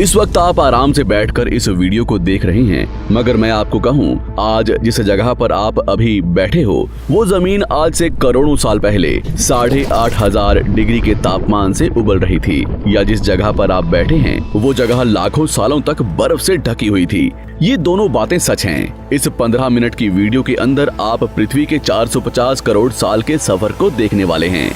इस वक्त आप आराम से बैठकर इस वीडियो को देख रहे हैं, मगर मैं आपको कहूं, आज जिस जगह पर आप अभी बैठे हो वो जमीन आज से करोड़ों साल पहले 8,500 डिग्री के तापमान से उबल रही थी, या जिस जगह पर आप बैठे हैं वो जगह लाखों सालों तक बर्फ से ढकी हुई थी। ये दोनों बातें सच हैं। इस 15 मिनट की वीडियो के अंदर आप पृथ्वी के 450 करोड़ साल के सफर को देखने वाले हैं।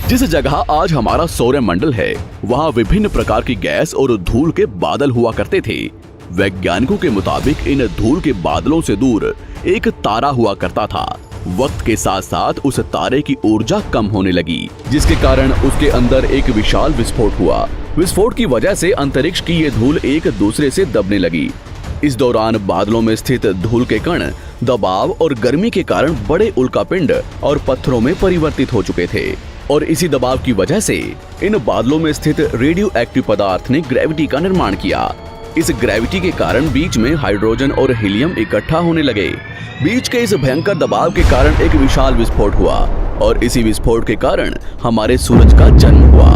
जिस जगह आज हमारा सौरमंडल है, वहाँ विभिन्न प्रकार की गैस और धूल के बादल हुआ करते थे। वैज्ञानिकों के मुताबिक इन धूल के बादलों से दूर एक तारा हुआ करता था। वक्त के साथ साथ उस तारे की ऊर्जा कम होने लगी, जिसके कारण उसके अंदर एक विशाल विस्फोट हुआ। विस्फोट की वजह से अंतरिक्ष की ये धूल एक दूसरे से दबने लगी। इस दौरान बादलों में स्थित धूल के कण दबाव और गर्मी के कारण बड़े उल्कापिंड और पत्थरों में परिवर्तित हो चुके थे, और इसी दबाव की वजह से इन बादलों में स्थित रेडियो एक्टिव पदार्थ ने ग्रेविटी का निर्माण किया। इस ग्रेविटी के कारण बीच में हाइड्रोजन और हीलियम इकट्ठा होने लगे। बीच के इस भयंकर दबाव के कारण एक विशाल विस्फोट हुआ, और इसी विस्फोट के कारण हमारे सूरज का जन्म हुआ।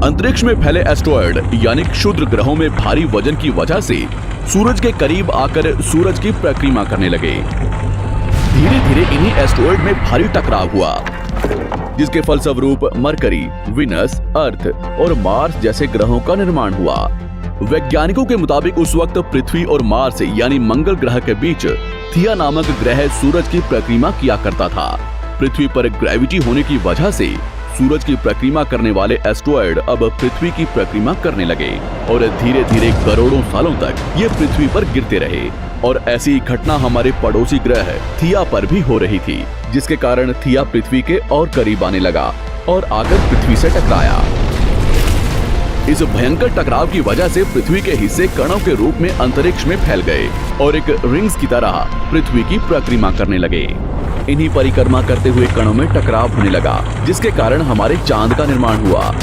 अंतरिक्ष में फैले एस्टेरॉयड यानी क्षुद्र ग्रहों में भारी वजन की वजह से सूरज के करीब आकर सूरज की परिक्रमा करने लगे। धीरे धीरे इन्हीं एस्टेरॉयड में भारी टकराव हुआ, जिसके फलस्वरूप मरकरी, विनस, अर्थ और मार्स जैसे ग्रहों का निर्माण हुआ। वैज्ञानिकों के मुताबिक उस वक्त पृथ्वी और मार्स यानी मंगल ग्रह के बीच थिया नामक ग्रह सूरज की परिक्रमा किया करता था। पृथ्वी पर ग्रेविटी होने की वजह से सूरज की परिक्रमा करने वाले एस्टेरॉयड अब पृथ्वी की परिक्रमा करने लगे, और धीरे धीरे करोड़ों सालों तक ये पृथ्वी पर गिरते रहे। और ऐसी घटना हमारे पड़ोसी ग्रह थिया पर भी हो रही थी, जिसके कारण थिया पृथ्वी के और करीब आने लगा और आकर पृथ्वी से टकराया। इस भयंकर टकराव की वजह से पृथ्वी के हिस्से कणों के रूप में अंतरिक्ष में फैल गए और एक रिंग्स की तरह पृथ्वी की परिक्रमा करने लगे। इन्हीं परिक्रमा करते हुए कणों में टकराव होने लगा, जिसके कारण हमारे चांद का निर्माण हुआ।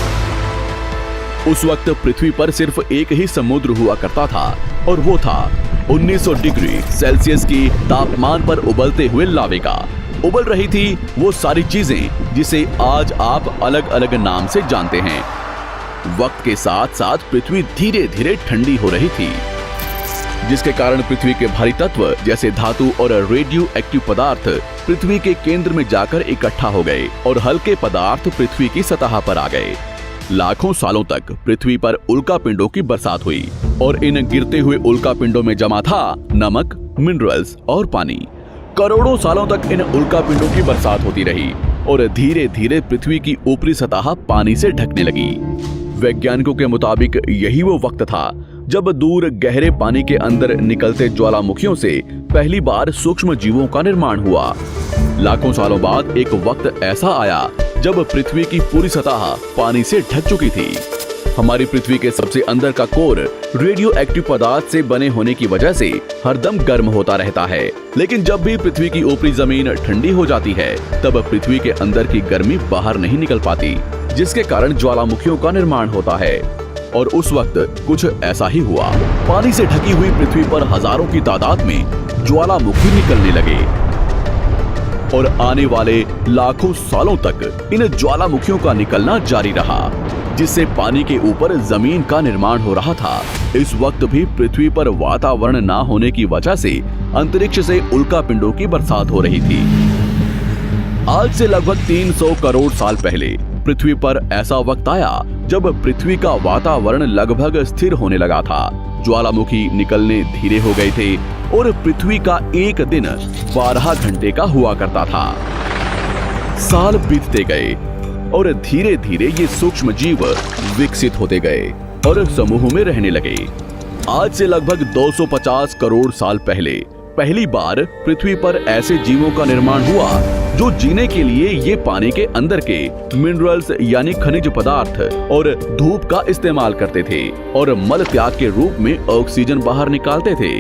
उस वक्त पृथ्वी पर सिर्फ एक ही समुद्र हुआ करता था, और वो था 1900 डिग्री सेल्सियस की तापमान पर उबलते हुए लावे का। उबल रही थी वो सारी चीजें जिसे आज आप अलग अलग नाम से जानते हैं। वक्त के साथ साथ पृथ्वी धीरे धीरे ठंडी हो रही थी, जिसके कारण पृथ्वी के भारी तत्व जैसे धातु और रेडियो एक्टिव पदार्थ पृथ्वी के केंद्र में जाकर इकट्ठा हो गए, और हल्के पदार्थ पृथ्वी की सतह पर आ गए। लाखों सालों तक पृथ्वी पर उल्कापिंडों की बरसात हुई, और इन गिरते हुए उल्कापिंडों में जमा था नमक, मिनरल्स और पानी। करोड़ों सालों तक इन उल्कापिंडों की बरसात होती रही, और धीरे धीरे पृथ्वी की ऊपरी सतह पानी से ढकने लगी। वैज्ञानिकों के मुताबिक यही वो वक्त था जब दूर गहरे पानी के अंदर निकलते ज्वालामुखियों से पहली बार सूक्ष्म जीवों का निर्माण हुआ। लाखों सालों बाद एक वक्त ऐसा आया जब पृथ्वी की पूरी सतह पानी से ढक चुकी थी। हमारी पृथ्वी के सबसे अंदर का कोर रेडियो एक्टिव पदार्थ से बने होने की वजह से हरदम गर्म होता रहता है, लेकिन जब भी पृथ्वी की ऊपरी जमीन ठंडी हो जाती है, तब पृथ्वी के अंदर की गर्मी बाहर नहीं निकल पाती, जिसके कारण ज्वालामुखियों का निर्माण होता है। और उस वक्त कुछ ऐसा ही हुआ। पानी से ढकी हुई पृथ्वी पर हजारों की तादाद में ज्वालामुखी निकलने लगे, और आने वाले लाखों सालों तक इन ज्वालामुखियों का निकलना जारी रहा, जिससे पानी के ऊपर जमीन का निर्माण हो रहा था। इस वक्त भी पृथ्वी पर वातावरण ना होने की वजह से अंतरिक्ष से उल्कापिंडों की बरसात हो रही थी। आज से लगभग 300 करोड़ साल पहले पृथ्वी पर ऐसा वक्त आया जब पृथ्वी का वातावरण लगभग स्थिर होने लगा था। ज्वालामुखी निकलने धीरे हो गए थे, और पृथ्वी का एक दिन 12 घंटे का हुआ करता था। साल बीतते गए, और धीरे धीरे ये सूक्ष्म जीव विकसित होते गए और समूह में रहने लगे। आज से लगभग 250 करोड़ साल पहले पहली बार पृथ्वी पर ऐसे जीवों का निर्माण हुआ जो जीने के लिए ये पानी के अंदर के मिनरल्स यानी खनिज पदार्थ और धूप का इस्तेमाल करते थे, और मल त्याग के रूप में ऑक्सीजन बाहर निकालते थे।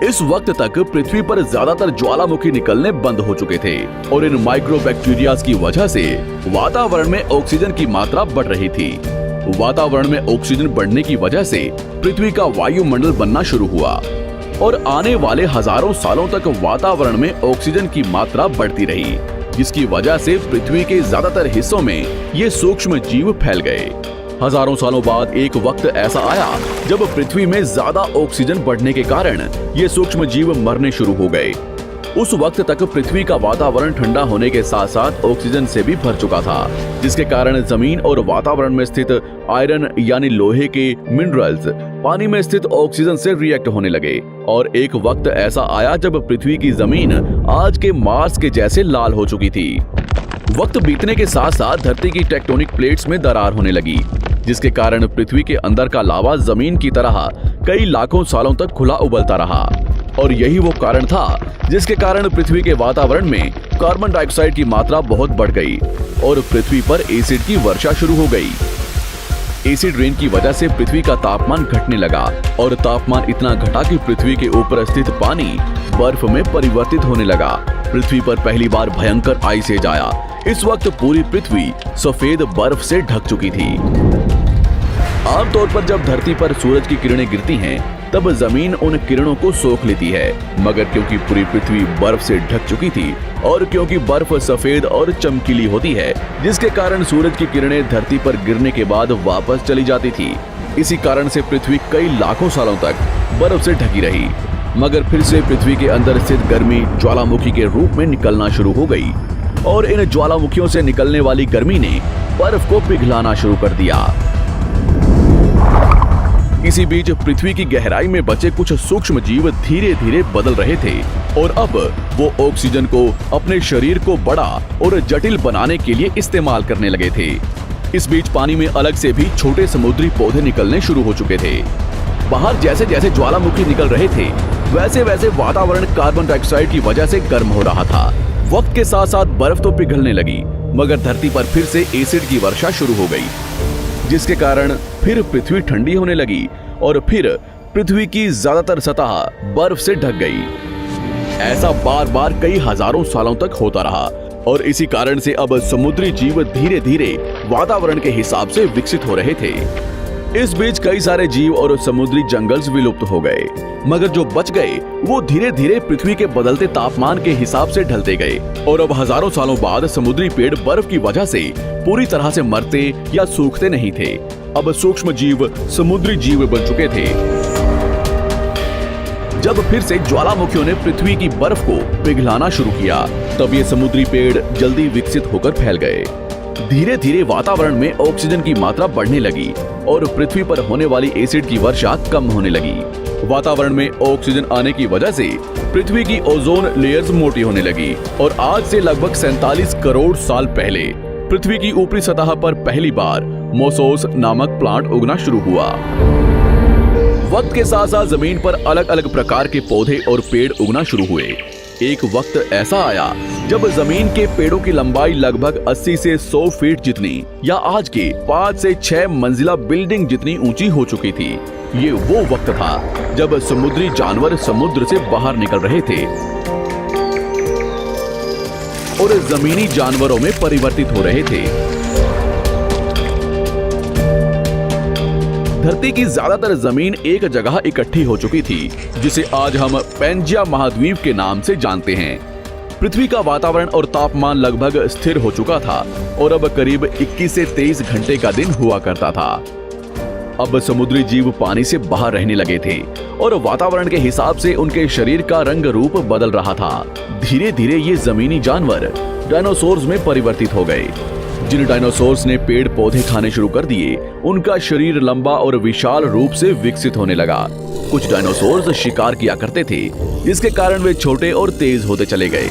इस वक्त तक पृथ्वी पर ज्यादातर ज्वालामुखी निकलने बंद हो चुके थे, और इन माइक्रोबैक्टीरियाज की वजह से वातावरण में ऑक्सीजन की मात्रा बढ़ रही थी। वातावरण में ऑक्सीजन बढ़ने की वजह से पृथ्वी का वायुमंडल बनना शुरू हुआ, और आने वाले हजारों सालों तक वातावरण में ऑक्सीजन की मात्रा बढ़ती रही। जिसकी वजह से पृथ्वी के ज्यादातर हिस्सों में ये सूक्ष्म जीव फैल गए। हजारों सालों बाद एक वक्त ऐसा आया जब पृथ्वी में ज्यादा ऑक्सीजन बढ़ने के कारण ये सूक्ष्म जीव मरने शुरू हो गए। उस वक्त तक पृथ्वी का वातावरण ठंडा होने के साथ साथ ऑक्सीजन से भी भर चुका था, जिसके कारण जमीन और वातावरण में स्थित आयरन यानी लोहे के मिनरल्स पानी में स्थित ऑक्सीजन से रिएक्ट होने लगे। और एक वक्त ऐसा आया जब पृथ्वी की जमीन आज के मार्स के जैसे लाल हो चुकी थी। वक्त बीतने के साथ साथ धरती की टेक्टोनिक प्लेट्स में दरार होने लगी, जिसके कारण पृथ्वी के अंदर का लावा जमीन की तरह कई लाखों सालों तक खुला उबलता रहा। और यही वो कारण था जिसके कारण पृथ्वी के वातावरण में कार्बन डाइऑक्साइड की मात्रा बहुत बढ़ गई और पृथ्वी पर एसिड की वर्षा शुरू हो गई। एसिड रेन की वजह से पृथ्वी का तापमान घटने लगा और तापमान इतना घटा कि पृथ्वी के ऊपर स्थित पानी बर्फ में परिवर्तित होने लगा। पृथ्वी पर पहली बार भयंकर आइस एज आया। इस वक्त पूरी पृथ्वी सफेद बर्फ से ढक चुकी थी। आमतौर पर जब धरती पर सूरज की किरणें गिरती हैं, तब जमीन उन किरणों को सोख लेती है, मगर क्योंकि पूरी पृथ्वी बर्फ से ढक चुकी थी और क्योंकि बर्फ सफेद और चमकीली होती है, जिसके कारण सूरज की किरणें धरती पर गिरने के बाद वापस चली जाती थी। इसी कारण से पृथ्वी कई लाखों सालों तक बर्फ से ढकी रही, मगर फिर से पृथ्वी के अंदर स्थित गर्मी ज्वालामुखी के रूप में निकलना शुरू हो गई और इन ज्वालामुखियों से निकलने वाली गर्मी ने बर्फ को पिघलाना शुरू कर दिया। इसी बीच पृथ्वी की गहराई में बचे कुछ सूक्ष्म जीव धीरे धीरे बदल रहे थे और अब वो ऑक्सीजन को अपने शरीर को बड़ा और जटिल बनाने के लिए इस्तेमाल करने लगे थे। इस बीच पानी में अलग से भी छोटे समुद्री पौधे निकलने शुरू हो चुके थे। बाहर जैसे जैसे ज्वालामुखी निकल रहे थे, वैसे वैसे वातावरण कार्बन डाइऑक्साइड की वजह से गर्म हो रहा था। वक्त के साथ साथ बर्फ तो पिघलने लगी, मगर धरती पर फिर से एसिड की वर्षा शुरू हो गई, जिसके कारण फिर पृथ्वी ठंडी होने लगी और फिर पृथ्वी की ज्यादातर सतह बर्फ से ढक गई। ऐसा बार बार कई हजारों सालों तक होता रहा और इसी कारण से अब समुद्री जीव धीरे धीरे वातावरण के हिसाब से विकसित हो रहे थे। इस बीच कई सारे जीव और समुद्री जंगल्स विलुप्त हो गए, मगर जो बच गए वो धीरे धीरे पृथ्वी के बदलते तापमान के हिसाब से ढलते गए और अब हजारों सालों बाद समुद्री पेड़ बर्फ की वजह से पूरी तरह से मरते या सूखते नहीं थे। अब सूक्ष्म जीव समुद्री जीव बन चुके थे। जब फिर से ज्वालामुखियों ने पृथ्वी की बर्फ को पिघलाना शुरू किया, तब ये समुद्री पेड़ जल्दी विकसित होकर फैल गए। धीरे धीरे वातावरण में ऑक्सीजन की मात्रा बढ़ने लगी और पृथ्वी पर होने वाली एसिड की वर्षा कम होने लगी। वातावरण में ऑक्सीजन आने की वजह से पृथ्वी की ओजोन लेयर्स मोटी होने लगी और आज से लगभग 47 करोड़ साल पहले पृथ्वी की ऊपरी सतह पर पहली बार मोसोस नामक प्लांट उगना शुरू हुआ। वक्त के साथ साथ जमीन पर अलग अलग प्रकार के पौधे और पेड़ उगना शुरू हुए। एक वक्त ऐसा आया जब जमीन के पेड़ों की लंबाई लगभग 80 से 100 फीट जितनी या आज के 5 से 6 मंजिला बिल्डिंग जितनी ऊंची हो चुकी थी। ये वो वक्त था जब समुद्री जानवर समुद्र से बाहर निकल रहे थे और जमीनी जानवरों में परिवर्तित हो रहे थे। धरती की ज्यादातर जमीन एक जगह इकट्ठी हो चुकी थी, जिसे आज हम पैंजिया महाद्वीप के नाम से जानते हैं। पृथ्वी का वातावरण और तापमान लगभग स्थिर हो चुका था और अब करीब 21 से 23 घंटे का दिन हुआ करता था। अब समुद्री जीव पानी से बाहर रहने लगे थे और वातावरण के हिसाब से उनके शरीर का रंग रूप बदल रहा था। धीरे धीरे ये जमीनी जानवर डायनासोर्स में परिवर्तित हो गए। जिन डायनासोर्स ने पेड़ पौधे खाने शुरू कर दिए, उनका शरीर लंबा और विशाल रूप से विकसित होने लगा। कुछ डायनासोर्स शिकार किया करते थे, जिसके कारण वे छोटे और तेज होते चले गए।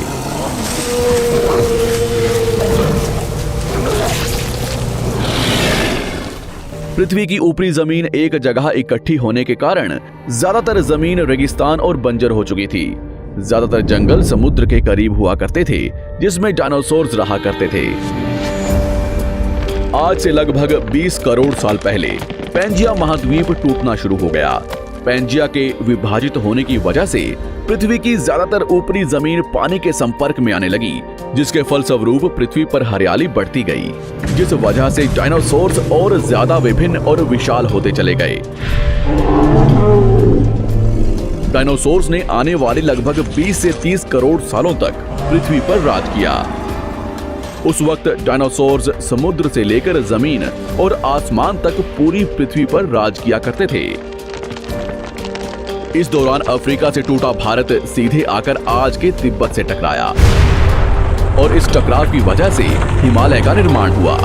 पृथ्वी की ऊपरी जमीन एक जगह इकट्ठी होने के कारण ज्यादातर जमीन रेगिस्तान और बंजर हो चुकी थी। ज्यादातर जंगल समुद्र के करीब हुआ करते थे, जिसमें डायनासोर्स रहा करते थे। आज से लगभग 20 करोड़ साल पहले पैंजिया महाद्वीप टूटना शुरू हो गया। पैंजिया के विभाजित होने की वजह से पृथ्वी की ज्यादातर ऊपरी जमीन पानी के संपर्क में आने लगी, जिसके फलस्वरूप पृथ्वी पर हरियाली बढ़ती गई, जिस वजह से डायनासोर्स और ज्यादा विभिन्न और विशाल होते चले गए। डायनासोर्स ने आने वाले लगभग 20 से 30 करोड़ सालों तक पृथ्वी पर राज किया। उस वक्त डायनासोर्स समुद्र से लेकर जमीन और आसमान तक पूरी पृथ्वी पर राज किया करते थे। इस दौरान अफ्रीका से टूटा भारत सीधे आकर आज के तिब्बत से टकराया और इस टकराव की वजह से हिमालय का निर्माण हुआ।